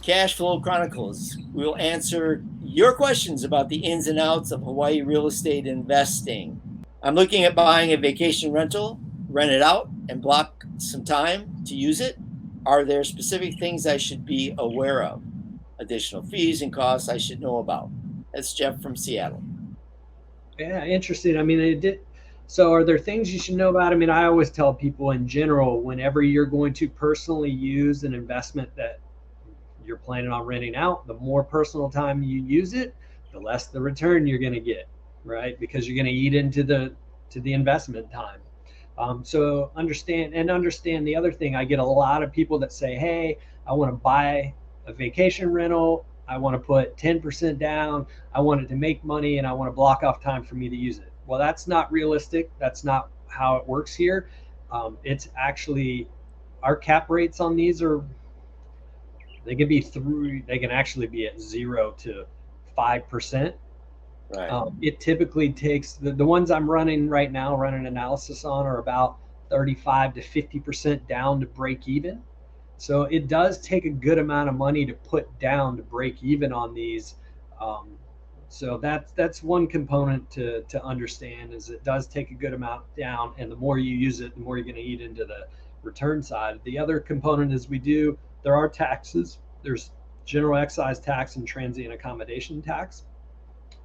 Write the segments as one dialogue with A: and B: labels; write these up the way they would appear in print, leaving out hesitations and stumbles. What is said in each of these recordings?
A: Cash Flow Chronicles. We'll answer your questions about the ins and outs of Hawaii real estate investing. I'm looking at buying a vacation rental, rent it out, and block some time to use it. Are there specific things I should be aware of? Additional fees and costs I should know about? That's Jeff from Seattle.
B: Yeah, interesting. I mean, it did. So, are there things you should know about? I mean, I always tell people in general, whenever you're going to personally use an investment that you're planning on renting out, the more personal time you use it, the less the return you're going to get, right? Because you're going to eat into the investment time. So understand the other thing. I get a lot of people that say, "Hey, I want to buy a vacation rental. I want to put 10% down. I want it to make money, and I want to block off time for me to use it." Well, that's not realistic. That's not how it works here. It's actually our cap rates on these are they can actually be at 0 to 5%.
A: Right.
B: It typically takes the ones I'm running right now, running analysis on, are about 35 to 50% down to break even. So it does take a good amount of money to put down to break even on these. So that's one component to understand, is it does take a good amount down, and the more you use it, the more you're going to eat into the return side. The other component is there are taxes. There's general excise tax and transient accommodation tax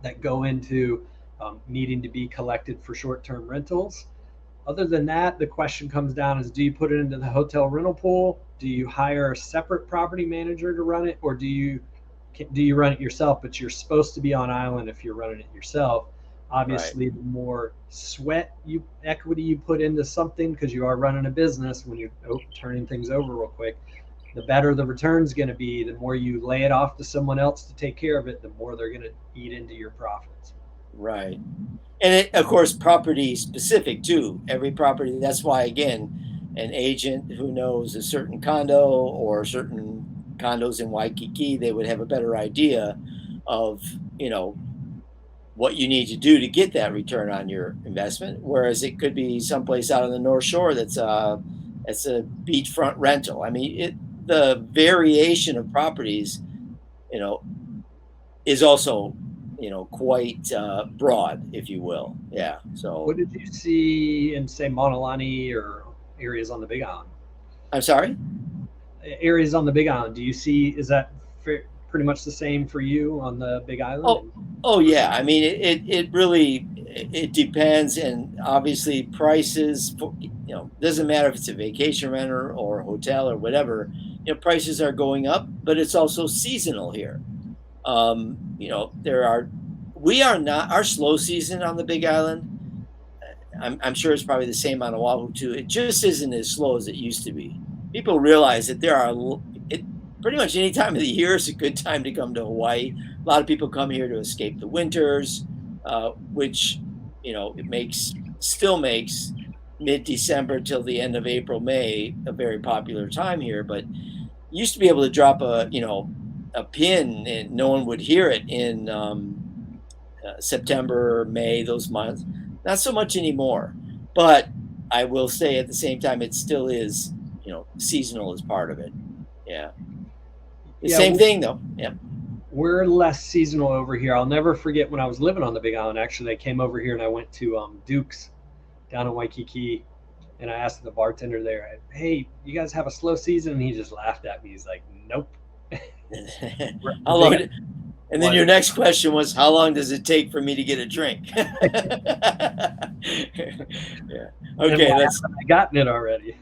B: that go into needing to be collected for short-term rentals. Other than that, the question comes down is, do you put it into the hotel rental pool? Do you hire a separate property manager to run it? Or do you run it yourself, but you're supposed to be on island if you're running it yourself?
A: Right.
B: Obviously, the more equity you put into something, because you are running a business, when you're turning things over real quick, the better the return's going to be. The more you lay it off to someone else to take care of it, the more they're going to eat into your profits.
A: Right. And it, of course, property specific too. Every property. That's why, again, an agent who knows a certain condo or certain condos in Waikiki, they would have a better idea of, what you need to do to get that return on your investment. Whereas it could be someplace out on the North Shore that's a beachfront rental. I mean, the variation of properties, you know, is also quite broad, if you will. Yeah. So
B: What did you see in, say, Monolani or areas on the Big Island?
A: I'm sorry.
B: Areas on the Big Island, do you see, is that pretty much the same for you on the Big Island?
A: Oh, oh yeah. I mean, it really it depends, and obviously prices. Doesn't matter if it's a vacation renter or a hotel or whatever. Prices are going up, but it's also seasonal here. There are we are not our slow season on the Big Island. I'm sure it's probably the same on Oahu too. It just isn't as slow as it used to be. People realize that it pretty much any time of the year is a good time to come to Hawaii. A lot of people come here to escape the winters, which it still makes mid-December till the end of April, May a very popular time here. But you used to be able to drop a pin and no one would hear it in September, May, those months. Not so much anymore. But I will say at the same time, it still is, seasonal as part of it. Yeah. The
B: Yeah,
A: same thing though. Yeah.
B: we're less seasonal over here. I'll never forget when I was living on the Big Island. Actually, I came over here and I went to Duke's down in Waikiki, and I asked the bartender there, "Hey, you guys have a slow season?" And he just laughed at me. He's like, "Nope." The
A: How
B: Big
A: long?
B: Island
A: And then your
B: was.
A: next question was, how long does it take for me to get a drink? Yeah.
B: And
A: Okay,
B: why
A: that's
B: haven't I gotten it already?